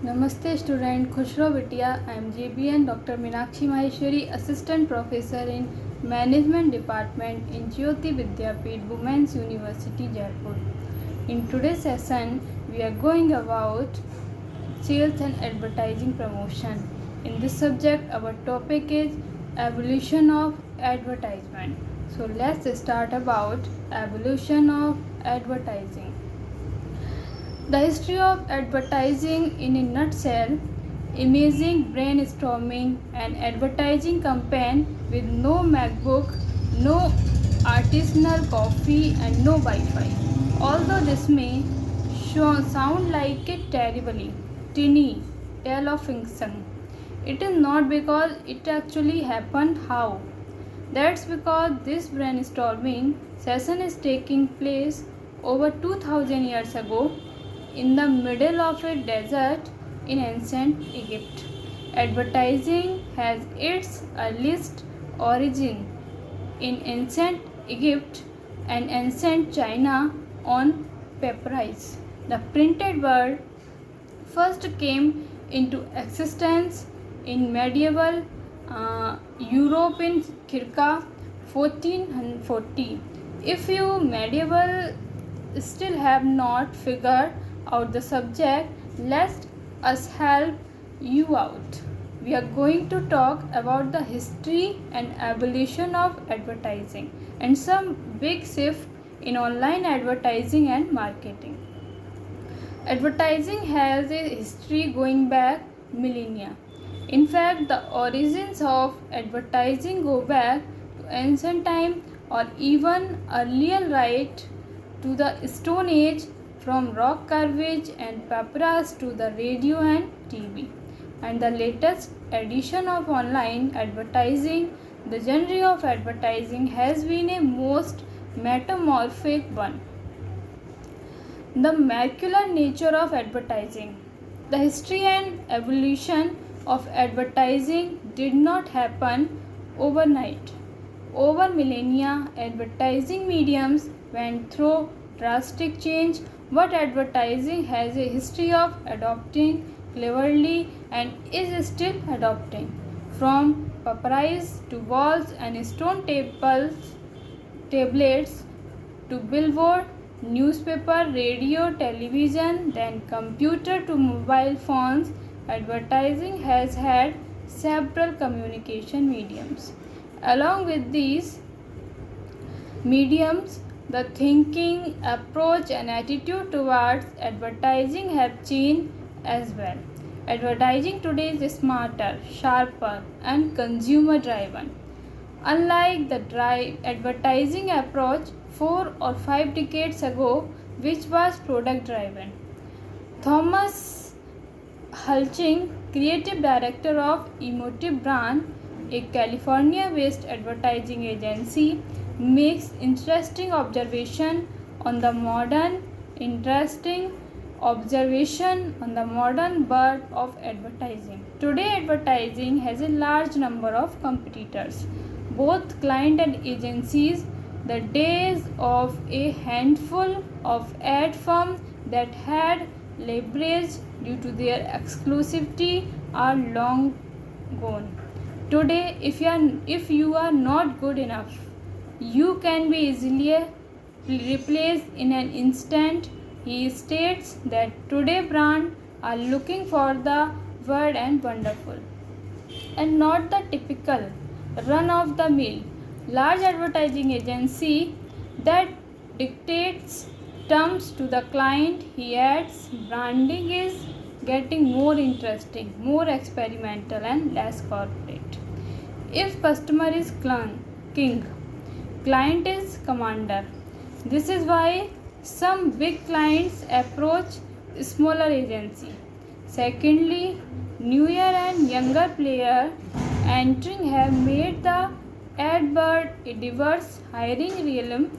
Namaste student, Khushro Bitia. I am JBN Dr. Meenakshi Maheshwari, Assistant Professor in Management Department in Jyoti Vidyapeeth Women's University, Jaipur. In today's session, we are going about sales and advertising promotion. In this subject, our topic is evolution of advertisement. So let's start about evolution of advertising. The history of advertising in a nutshell: amazing brainstorming, an advertising campaign with no MacBook, no artisanal coffee, and no Wi Fi. Although this may sound like a terribly tiny tale of fiction, it is not because it actually happened. How? That's because this brainstorming session is taking place over 2000 years ago in the middle of a desert in ancient Egypt. Advertising has its earliest origin in ancient Egypt and ancient China on papyrus. The printed word first came into existence in medieval Europe in circa 1440. If you medieval still have not figured out the subject, let us help you out. We are going to talk about the history and evolution of advertising and some big shift in online advertising and marketing. Advertising has a history going back millennia. In fact, the origins of advertising go back to ancient time or even earlier, right to the Stone Age, from rock carvage and papyrus to the radio and TV. And the latest edition of online advertising, the genre of advertising has been a most metamorphic one. The molecular nature of advertising. The history and evolution of advertising did not happen overnight. Over millennia, advertising mediums went through drastic change, but advertising has a history of adopting cleverly and is still adopting. From papyrus to walls and stone tablets to billboard, newspaper, radio, television, then computer to mobile phones, advertising has had several communication mediums. Along with these mediums, the thinking, approach, and attitude towards advertising have changed as well. Advertising today is smarter, sharper, and consumer driven. Unlike the advertising approach 4 or 5 decades ago, which was product driven. Thomas Hulching, creative director of Emotive Brand, a California based advertising agency, makes interesting observation on the modern birth of advertising. Today advertising has a large number of competitors, both client and agencies. The days of a handful of ad firms that had leverage due to their exclusivity are long gone. Today, if you are not good enough, you can be easily replaced in an instant. He states that today brands are looking for the weird and wonderful and not the typical run of the mill large advertising agency that dictates terms to the client. He adds, branding is getting more interesting, more experimental, and less corporate. If customer is king, client is commander. This is why some big clients approach smaller agency. Secondly, newer and younger players entering have made the advert a diverse hiring realm.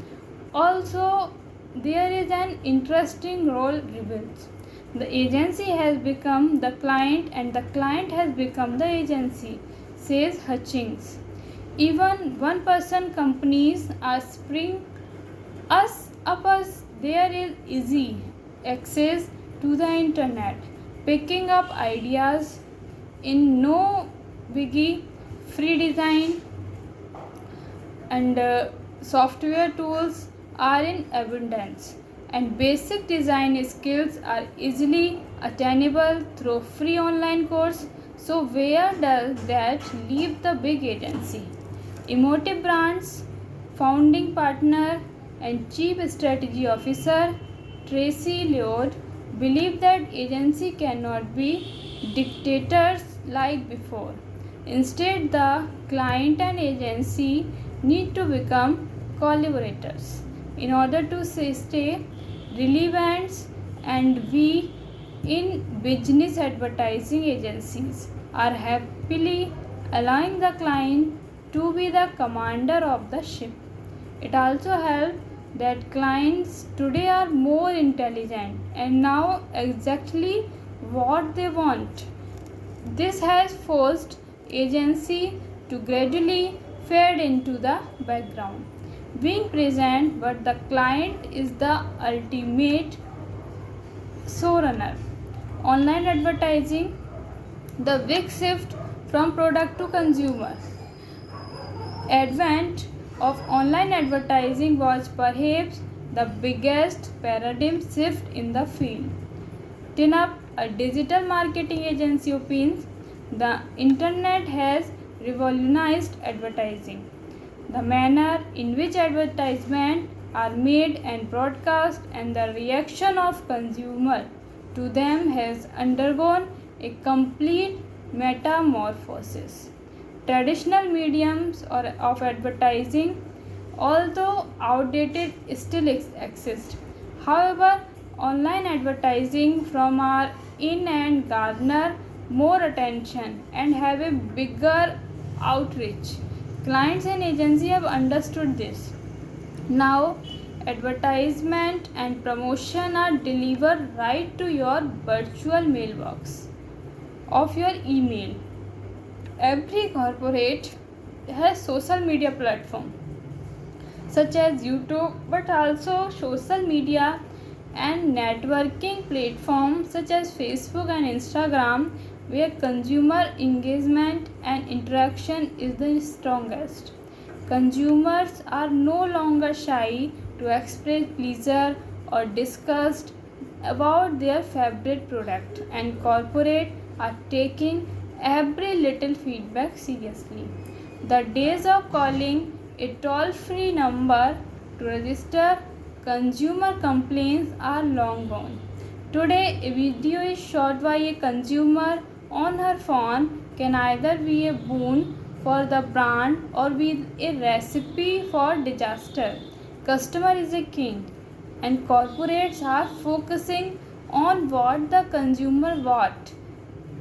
Also, there is an interesting role reveals. The agency has become the client and the client has become the agency, says Hutchings. Even one-person companies are spring us up as there is easy access to the internet. picking up ideas in no biggie, free design and software tools are in abundance, and basic design skills are easily attainable through free online course. So where does that leave the big agency? Emotive Brands founding partner and chief strategy officer Tracy Lloyd believe that agency cannot be dictators like before. Instead, the client and agency need to become collaborators in order to stay relevant. And we in business advertising agencies are happily allowing the client to be the commander of the ship. It also helps that clients today are more intelligent and know exactly what they want. This has forced agency to gradually fade into the background, being present, but the client is the ultimate showrunner. Online advertising, the big shift from product to consumer. Advent of online advertising was perhaps the biggest paradigm shift in the field. TINUP, a digital marketing agency, opines the internet has revolutionized advertising. The manner in which advertisements are made and broadcast and the reaction of consumer to them has undergone a complete metamorphosis. Traditional mediums of advertising, although outdated, still exist. However, online advertising from are in and garner more attention and have a bigger outreach. Clients and agencies have understood this. Now, advertisement and promotion are delivered right to your virtual mailbox of your email. Every corporate has social media platform such as YouTube, but also social media and networking platforms such as Facebook and Instagram, where consumer engagement and interaction is the strongest. Consumers are no longer shy to express pleasure or disgust about their favorite product, and corporate are taking every little feedback seriously. The days of calling a toll-free number to register consumer complaints are long gone. Today, a video is shot by a consumer on her phone can either be a boon for the brand or be a recipe for disaster. Customer is a king, and corporates are focusing on what the consumer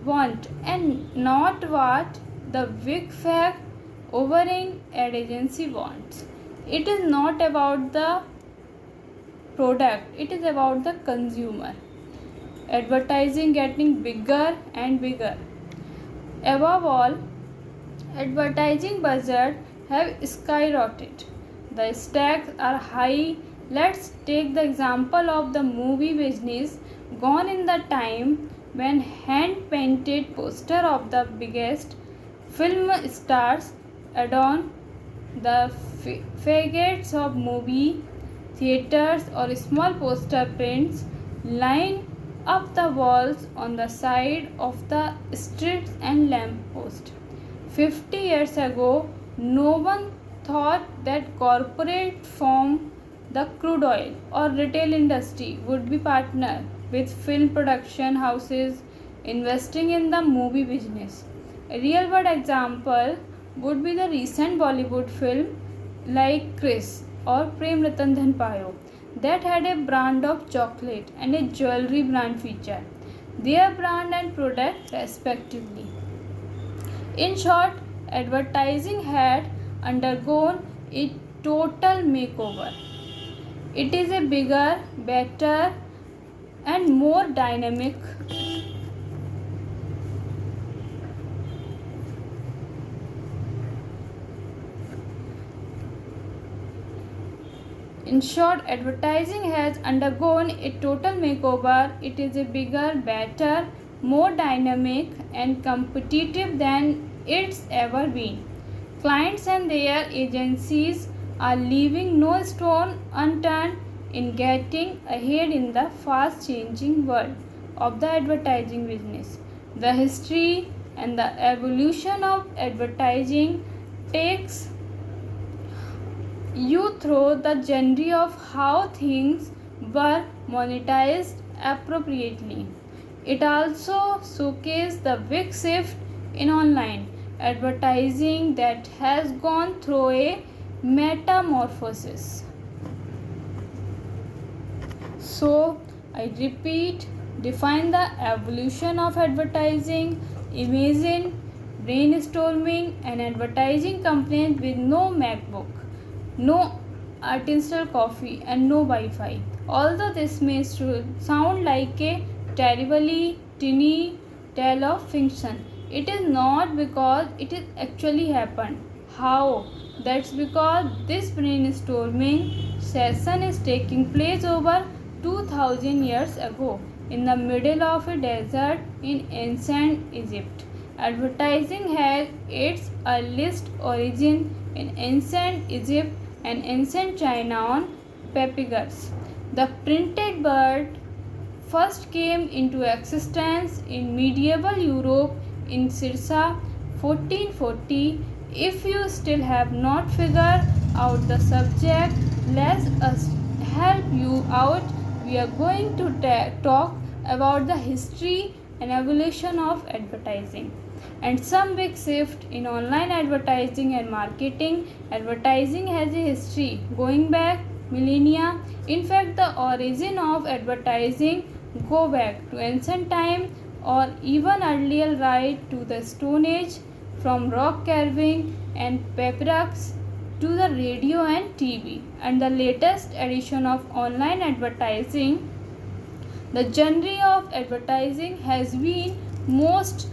want and not what the big fat overing ad agency wants. It is not about the product, it is about the consumer. Advertising getting bigger and bigger. Above all, advertising budgets have skyrocketed. The stakes are high. Let's take the example of the movie business. Gone in the time when hand painted poster of the biggest film stars adorn the facades of movie theaters or small poster prints line up the walls on the side of the streets and lampposts. 50 years ago, no one thought that corporate firm, the crude oil or retail industry would be partner with film production houses investing in the movie business. A real world example would be the recent Bollywood film like Chris or Prem Ratan Dhan Payo that had a brand of chocolate and a jewelry brand feature, their brand and product respectively. In short, advertising had undergone a total makeover. It is a bigger, better, and more dynamic. In short, advertising has undergone a total makeover. It is a bigger, better, more dynamic and competitive than it's ever been. Clients and their agencies are leaving no stone unturned in getting ahead in the fast changing world of the advertising business. The history and the evolution of advertising takes you through the journey of how things were monetized appropriately. It also showcases the big shift in online advertising that has gone through a metamorphosis. So, I repeat, define the evolution of advertising. Imagine brainstorming an advertising campaign with no MacBook, no artisanal coffee, and no Wi Fi. Although this may sound like a terribly tiny tale of fiction, it is not because it is actually happened. How? That's because this brainstorming session is taking place over 2000 years ago in the middle of a desert in ancient Egypt. Advertising has its earliest origin in ancient Egypt and ancient China on papyrus. The printed word first came into existence in medieval Europe in circa 1440. If you still have not figured out the subject, let us help you out. We are going to talk about the history and evolution of advertising and some big shift in online advertising and marketing. Advertising has a history going back millennia. In fact, the origin of advertising go back to ancient time or even earlier, right to the Stone Age. From rock carving and papyrus to the radio and TV and the latest edition of online advertising, the genre of advertising has been most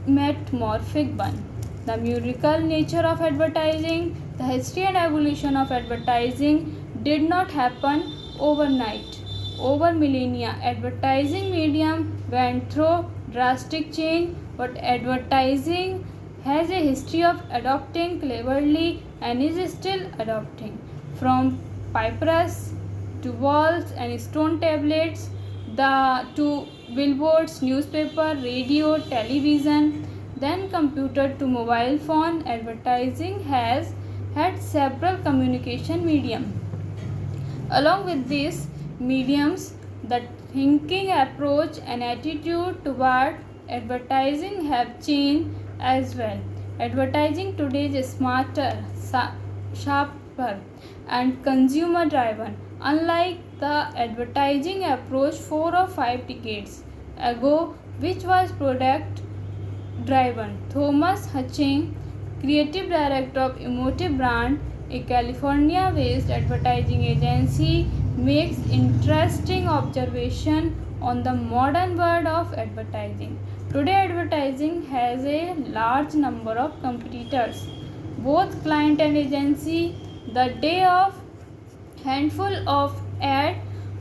metamorphic one. The musical nature of advertising, the history and evolution of advertising did not happen overnight. Over millennia, advertising medium went through drastic change, but advertising has a history of adopting cleverly and is still adopting. From papyrus to walls and stone tablets, to billboards, newspaper, radio, television, then computer to mobile phone, advertising has had several communication medium. Along with these mediums, the thinking approach and attitude toward advertising have changed as well. Advertising today is smarter, sharper, and consumer driven. Unlike the advertising approach 4 or 5 decades ago, which was product driven. Thomas Hutchings, creative director of Emotive Brand, a California based advertising agency, makes interesting observation on the modern world of advertising. Today, advertising has a large number of competitors, both client and agency. The day of handful of ad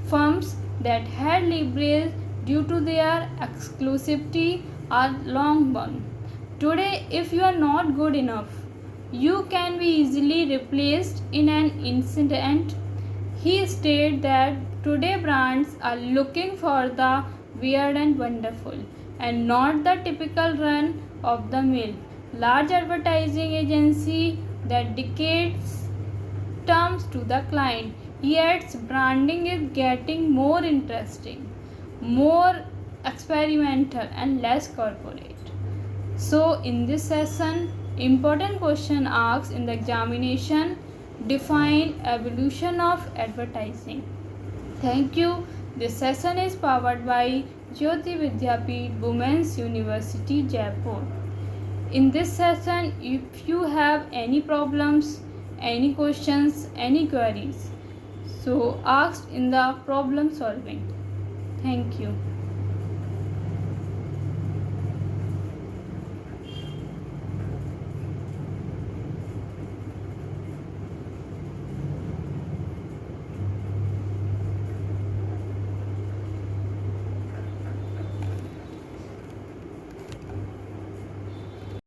firms that had leverage due to their exclusivity are long gone. Today, if you are not good enough, you can be easily replaced in an instant. He stated that today brands are looking for the weird and wonderful and not the typical run of the mill large advertising agency that dictates terms to the client. Yet branding is getting more interesting, more experimental and less corporate. So in this session, important question asked in the examination: define evolution of advertising. Thank you. This session is powered by Jyoti Vidyapeeth Women's University Jaipur. In this session, if you have any problems, any questions, any queries, so asked in the problem solving. Thank you.